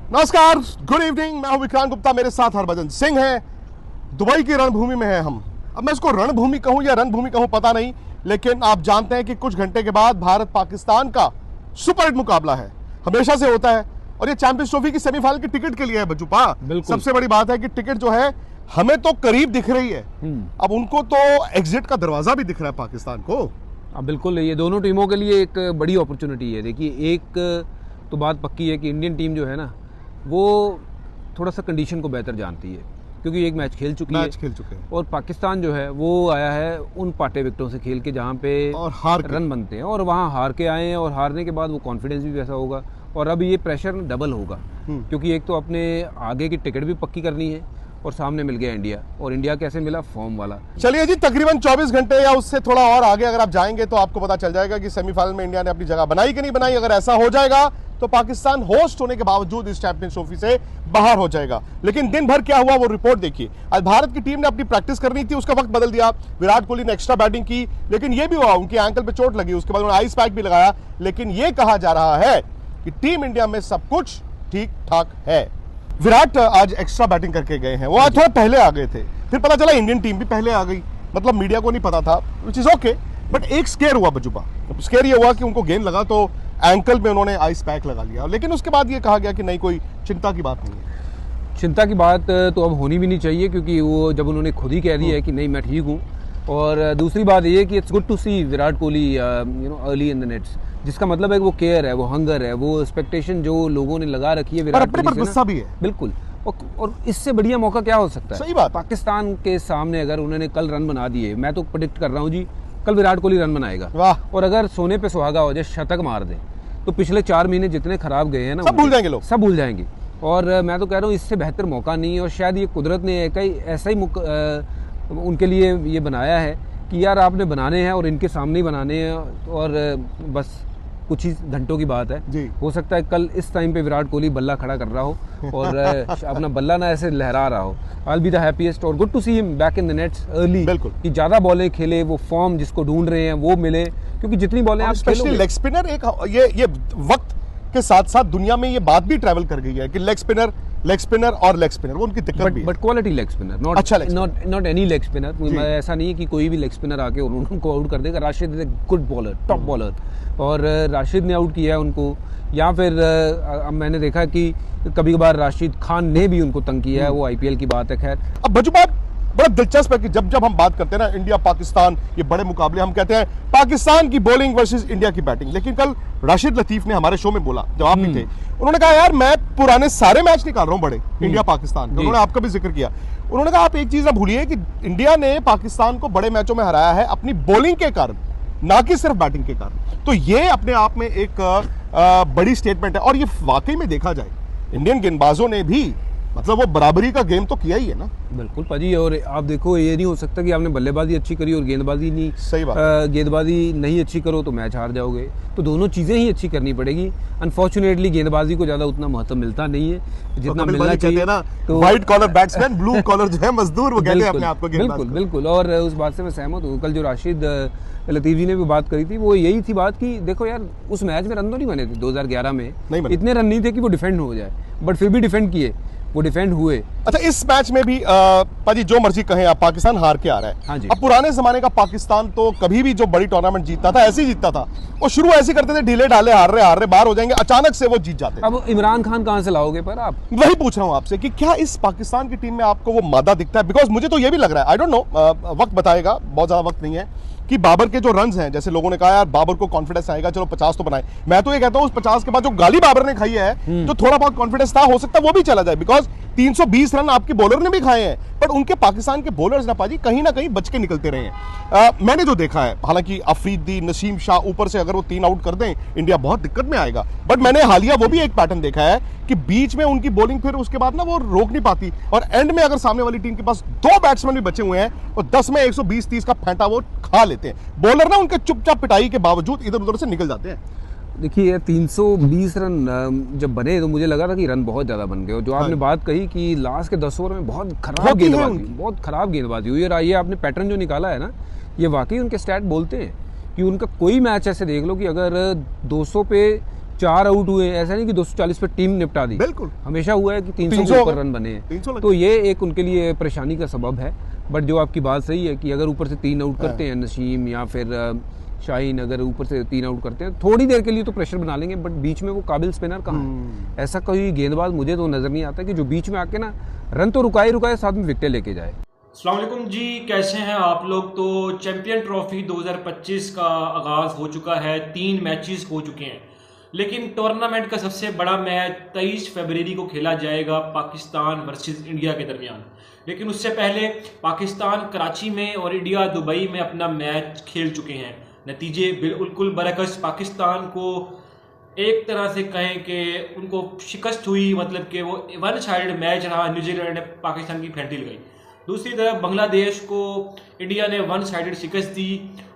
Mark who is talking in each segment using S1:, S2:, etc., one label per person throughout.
S1: नमस्कार, good evening. मैं हूं विक्रांत गुप्ता, मेरे साथ हरभजन सिंह है। दुबई की रणभूमि में है हम। अब मैं इसको रणभूमि कहूं या रणभूमि कहूं पता नहीं, लेकिन आप जानते हैं कि कुछ घंटे के बाद भारत पाकिस्तान का सुपर हिट मुकाबला है। हमेशा से होता है और ये चैंपियंस ट्रॉफी की सेमीफाइनल की टिकट के लिए है बजुपा। सबसे बड़ी बात है कि टिकट जो है हमें तो करीब दिख रही है, अब उनको तो एग्जिट का दरवाजा भी दिख रहा है पाकिस्तान को।
S2: बिल्कुल, ये दोनों टीमों के लिए एक बड़ी अपॉर्चुनिटी है। देखिए, एक तो बात पक्की है कि इंडियन टीम जो है ना, वो थोड़ा सा कंडीशन को बेहतर जानती है, क्योंकि एक मैच खेल चुके हैं। और पाकिस्तान जो है वो आया है उन पाटे विकेटों से खेल के जहाँ पे और रन बनते हैं, और वहाँ हार के आए हैं, और हारने के बाद वो कॉन्फिडेंस भी वैसा होगा। और अब ये प्रेशर डबल होगा, क्योंकि एक तो अपने आगे की टिकट भी पक्की करनी है, और सामने मिल गया इंडिया। और इंडिया कैसे मिला? फॉर्म वाला।
S1: चलिए जी, तकरीबन 24 घंटे या उससे थोड़ा और आगे अगर आप जाएंगे तो आपको पता चल जाएगा कि सेमीफाइनल में इंडिया ने अपनी जगह बनाई कि नहीं बनाई। अगर ऐसा हो जाएगा तो पाकिस्तान होस्ट होने के बावजूद इस चैंपियंस ट्रॉफी से बाहर हो जाएगा। लेकिन दिन भर क्या हुआ वो रिपोर्ट देखिए। आज भारत की टीम ने अपनी प्रैक्टिस करनी थी, उसका वक्त बदल दिया। विराट कोहली ने एक्स्ट्रा बैटिंग की, लेकिन यह भी हुआ उनकी एंकल पे चोट लगी, उसके बाद उन्होंने आइस पैक भी लगाया। लेकिन यह कहा जा रहा है कि टीम इंडिया में सब कुछ ठीक ठाक है। विराट आज एक्स्ट्रा बैटिंग करके गए हैं, वो आज थोड़ा पहले आ गए थे, फिर पता चला इंडियन टीम भी पहले आ गई, मतलब मीडिया को नहीं पता था, विच इज ओके। बट एक स्केयर हुआ बजुपा। स्केयर ये हुआ कि उनको गेंद लगा तो एंकल में उन्होंने आइस पैक लगा लिया, लेकिन उसके बाद ये कहा गया कि नहीं, कोई चिंता की बात नहीं है।
S2: चिंता की बात तो अब होनी भी नहीं चाहिए, क्योंकि वो जब उन्होंने खुद ही कह दिया है कि नहीं मैं ठीक हूँ। और दूसरी बात ये कि it's good to see Virat Kohli early in the nets, जिसका मतलब है कि वो केयर है, वो हंगर है, वो एक्सपेक्टेशन जो लोगों ने लगा रखी है विराट कोहली से,
S1: गुस्सा भी है।
S2: बिल्कुल। और इससे बढ़िया मौका क्या हो सकता है?
S1: सही बात।
S2: पाकिस्तान के सामने अगर उन्होंने कल रन बना दिए, मैं तो प्रेडिक्ट कर रहा हूँ जी, कल विराट कोहली रन बनाएगा।
S1: वाह।
S2: और अगर सोने पे सुहागा हो जाए, शतक मार दे, तो पिछले 4 महीने जितने खराब गए हैं ना,
S1: सब भूल जाएंगे लोग,
S2: सब भूल जाएंगे। और मैं तो कह रहा हूँ इससे बेहतर मौका नहीं है। और शायद ये कुदरत ने ऐसा ही उनके लिए ये बनाया है कि यार आपने बनाने हैं और इनके सामने ही बनाने हैं, और बस कुछ ही घंटों की बात है जी। हो सकता है कल इस टाइम पे विराट कोहली बल्ला खड़ा कर रहा हो और अपना बल्ला ना ऐसे लहरा रहा हो। I will be the happiest और good to see him back in the nets early.
S1: बिल्कुल,
S2: कि ज्यादा बॉलें खेले, वो फॉर्म जिसको ढूंढ रहे हैं वो मिले, क्योंकि जितनी बॉलें आप
S1: स्पेशली लेग स्पिनर, एक ये वक्त के साथ साथ दुनिया में ये बात भी ट्रैवल कर गई है कि लेग स्पिनर वो उनकी दिक्कत भी है।
S2: But quality leg spinner, not any leg spinner. ऐसा नहीं है कि कोई भी लेग स्पिनर आके उनको आउट कर देगा। Rashid is a good bowler, top bowler, और राशिद ने आउट किया है उनको। या फिर मैंने देखा कि कभी कभार राशिद खान ने भी उनको तंग किया है, वो आईपीएल की बात है। खैर,
S1: अब बजुबा बड़ा दिलचस्प है कि जब हम बात करते हैं ना इंडिया पाकिस्तान, ये बड़े मुकाबले, हम कहते हैं पाकिस्तान की बॉलिंग वर्सेस इंडिया की बैटिंग। लेकिन कल राशिद लतीफ ने हमारे शो में बोला, जब आप भी थे, उन्होंने कहा यार मैं पुराने सारे मैच निकाल रहा हूं बड़े इंडिया पाकिस्तान के। उन्होंने आपका भी जिक्र किया। उन्होंने कहा आप एक चीज ना भूलिए कि इंडिया ने पाकिस्तान को बड़े मैचों में हराया है अपनी बॉलिंग के कारण, ना कि सिर्फ बैटिंग के कारण। तो ये अपने आप में एक बड़ी स्टेटमेंट है। और ये वाकई में देखा जाए, इंडियन गेंदबाजों ने भी मतलब वो बराबरी का गेम तो किया ही है ना।
S2: बिल्कुल पाजी। और आप देखो, ये नहीं हो सकता कि आपने बल्लेबाजी अच्छी करी और गेंदबाजी नहीं,
S1: सही बात,
S2: गेंदबाजी नहीं अच्छी करो तो मैच हार जाओगे। तो दोनों चीजें ही अच्छी करनी पड़ेगी। अनफॉर्चुनेटली गेंदबाजी को ज्यादा उतना महत्व मिलता नहीं है जितना मिलना चाहिए ना।
S1: तो white collar batsman, blue collar जो है मजदूर, वो कहते हैं अपने आप को गेंदबाज।
S2: बिल्कुल बिल्कुल। और उस बात से मैं सहमत हूँ। कल जो राशिद लतीफ जी ने भी बात करी थी, वो यही थी बात कि देखो यार, उस मैच में रन तो नहीं बने थे 2011 में, इतने रन नहीं थे कि वो डिफेंड हो जाए, बट फिर भी डिफेंड किए, वो डिफेंड हुए।
S1: अच्छा, इस मैच में भी पाजी जो मर्जी कहें आप, पाकिस्तान हार के आ रहा है।
S2: हाँ जी।
S1: अब पुराने जमाने का पाकिस्तान तो कभी भी जो बड़ी टूर्नामेंट जीतता था ऐसे ही जीतता था। वो शुरू ऐसे करते थे, ढीले ढाले, हार रहे बाहर हो जाएंगे, अचानक से वो जीत जाते।
S2: अब इमरान खान कहां से लाओगे? पर आप
S1: वही पूछ रहा हूं आपसे कि क्या इस पाकिस्तान की टीम में आपको वो मादा दिखता है? बिकॉज मुझे तो ये भी लग रहा है, आई डोंट नो, वक्त बताएगा, बहुत ज्यादा वक्त नहीं है, कि बाबर के जो रन्स हैं, जैसे लोगों ने कहा यार बाबर को कॉन्फिडेंस आएगा, चलो 50 तो बनाए। मैं तो ये कहता हूं उस 50 के बाद जो गाली बाबर ने खाई है, जो थोड़ा बहुत कॉन्फिडेंस था, हो सकता है वो भी चला जाए। बिकॉज 320 रन आपके बॉलर ने भी खाए हैं, पर उनके पाकिस्तान के बॉलर्स ना पाजी कहीं ना कहीं बच के निकलते रहे हैं। मैंने जो देखा है, हालांकि अफरीदी, नसीम शाह, ऊपर से अगर वो 3 आउट कर दें, इंडिया बहुत दिक्कत में आएगा। बट मैंने हालिया वो भी एक पैटर्न देखा है कि बीच में उनकी बॉलिंग फिर उसके बाद ना वो रोक नहीं पाती, और एंड में अगर सामने वाली टीम के पास 2 बैट्समैन भी बचे हुए हैं और 10 में 120-30 का फेंटा वो खा लेते हैं, बॉलर ना उनके चुपचाप पिटाई के बावजूद इधर उधर से निकल जाते हैं।
S2: देखिए 320 रन जब बने तो मुझे लगा था कि रन बहुत ज़्यादा बन गए। और जो आपने बात कही कि लास्ट के 10 ओवर में बहुत खराब गेंदबाजी हुई, और ये आपने पैटर्न जो निकाला है ना, ये वाकई उनके स्टैट बोलते हैं कि उनका कोई मैच ऐसे देख लो कि अगर 200 पे 4 आउट हुए, ऐसा नहीं कि 240 पे टीम निपटा दी।
S1: बिल्कुल
S2: हमेशा हुआ है कि 300
S1: 300
S2: के ऊपर रन बने हैं,
S1: 300
S2: तो ये एक उनके लिए परेशानी का सबब है। बट जो आपकी बात सही है कि अगर ऊपर से 3 आउट करते हैं नसीम या फिर शाहीन, अगर ऊपर से 3 आउट करते हैं थोड़ी देर के लिए तो प्रेशर बना लेंगे, बट बीच में वो काबिल स्पिनर कहाँ है? ऐसा कोई गेंदबाज मुझे तो नज़र नहीं आता कि जो बीच में आके ना रन तो रुकाए साथ में विकेटें लेके जाए।
S3: अस्सलाम वालेकुम जी, कैसे हैं आप लोग? तो चैंपियन ट्रॉफी 2025 का आगाज़ हो चुका है, 3 मैचेस हो चुके हैं, लेकिन टूर्नामेंट का सबसे बड़ा मैच 23 फरवरी को खेला जाएगा पाकिस्तान वर्सेस इंडिया के दरमियान। लेकिन उससे पहले पाकिस्तान कराची में और इंडिया दुबई में अपना मैच खेल चुके हैं। नतीजे बिल्कुल बरकस, पाकिस्तान को एक तरह से कहें कि उनको शिकस्त हुई, मतलब कि वो वन साइडेड मैच रहा, न्यूजीलैंड ने पाकिस्तान की फेंटी लगाई। दूसरी तरफ बांग्लादेश को इंडिया ने वन साइडेड शिकस्त दी,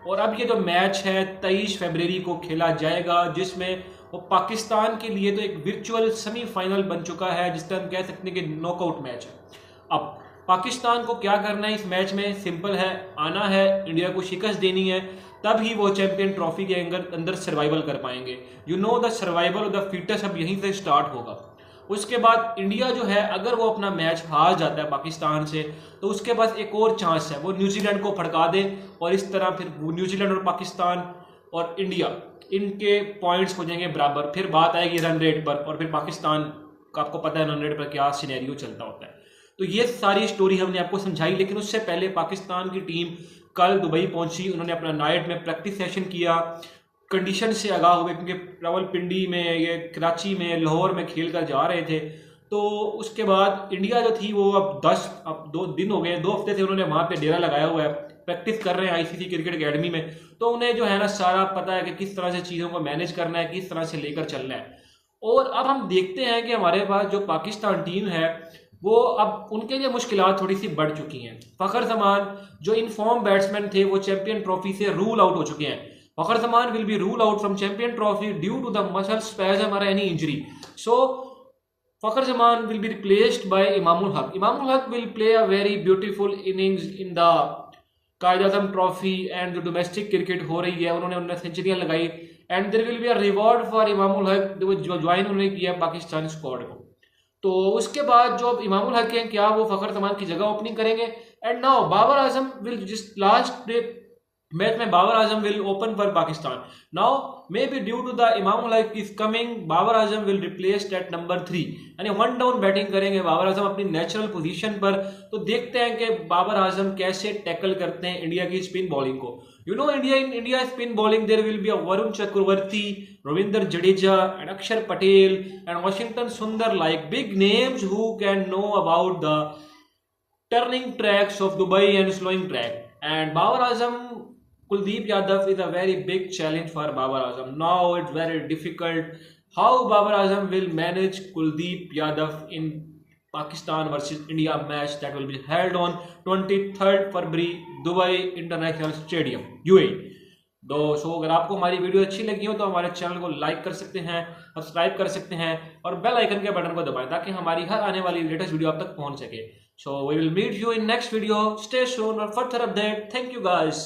S3: और अब ये जो मैच है 23 फरवरी को खेला जाएगा, जिसमें वो पाकिस्तान के लिए तो एक वर्चुअल सेमीफाइनल बन चुका है, जिस तरह हम कह सकते हैं कि नॉकआउट मैच है। अब पाकिस्तान को क्या करना है इस मैच में? सिंपल है, आना है, इंडिया को शिकस्त देनी है, तब ही वो चैंपियन ट्रॉफी के अंदर सर्वाइवल कर पाएंगे। You know the survival of the fittest अब यहीं से स्टार्ट होगा। उसके बाद इंडिया जो है, अगर वो अपना मैच हार जाता है पाकिस्तान से, तो उसके पास एक और चांस है, वो न्यूजीलैंड को फटका दे, और इस तरह फिर न्यूजीलैंड और पाकिस्तान और इंडिया इनके पॉइंट्स हो जाएंगे बराबर। फिर बात आएगी रन रेट पर, और फिर पाकिस्तान का आपको पता है रन रेट पर क्या सिनेरियो चलता होता है। तो ये सारी स्टोरी हमने आपको समझाई, लेकिन उससे पहले पाकिस्तान की टीम कल दुबई पहुंची। उन्होंने अपना नाइट में प्रैक्टिस सेशन किया, कंडीशन से आगाह हुए, क्योंकि रावलपिंडी में, ये कराची में, लाहौर में खेल कर जा रहे थे। तो उसके बाद इंडिया जो थी वो अब 2 दिन हो गए, 2 हफ्ते से उन्होंने वहाँ पे डेरा लगाया हुआ है, प्रैक्टिस कर रहे हैं आईसीसी क्रिकेट एकेडमी में। तो उन्हें जो है ना सारा पता है कि किस तरह से चीज़ों को मैनेज करना है, किस तरह से लेकर चलना है। और अब हम देखते हैं कि हमारे पास जो पाकिस्तान टीम है, वो अब उनके लिए मुश्किलात थोड़ी सी बढ़ चुकी हैं। फ़खर जमान जो इनफॉर्म बैट्समैन थे, वो चैंपियन ट्रॉफी से रूल आउट हो चुके हैं। Fakhar Zaman will be rule out from champion trophy due to the muscle spasm और any injury. So Fakhar Zaman will be replaced by Imamul Haq. Imamul Haq will play a very beautiful innings in the Quaid-e-Azam trophy and जो domestic cricket हो रही है, उन्होंने सेंचुरियाँ लगाई, and there will be a reward for Imamul Haq जो join उन्होंने किया पाकिस्तान स्क्वाड को। तो उसके बाद जो अब इमामुल हक हैं, क्या वो फ़खर जमान की जगह ओपनिंग करेंगे? And now Babar Azam will जिस लास्ट मैच में Babar Azam will open for Pakistan. Now may be due to the Imamul Haq is coming, Babar Azam will replaced at number 3, यानी 1 डाउन बैटिंग करेंगे बाबर आजम अपनी नेचुरल पोजीशन पर। तो देखते हैं कि बाबर आजम कैसे टैकल करते हैं इंडिया की स्पिन बॉलिंग को। You know India spin bowling there will be a Varun Chakravarthy, Ravindra Jadeja and Axar Patel and Washington Sundar, like big names who can know about the turning tracks of Dubai and slowing track. And Babar Azam, Kuldeep Yadav is a very big challenge for Babar Azam. Now it's very difficult how Babar Azam will manage Kuldeep Yadav in Pakistan versus India match that will be held on 23rd February Dubai International Stadium, UAE. सो अगर आपको हमारी video अच्छी लगी हो तो हमारे channel को like कर सकते हैं, सब्सक्राइब कर सकते हैं, और बेल आइकन के बटन को दबाएं ताकि हमारी हर आने वाली लेटेस्ट वीडियो आप तक पहुंच सके। So we will meet you in next video, stay tuned और further update. Thank you guys.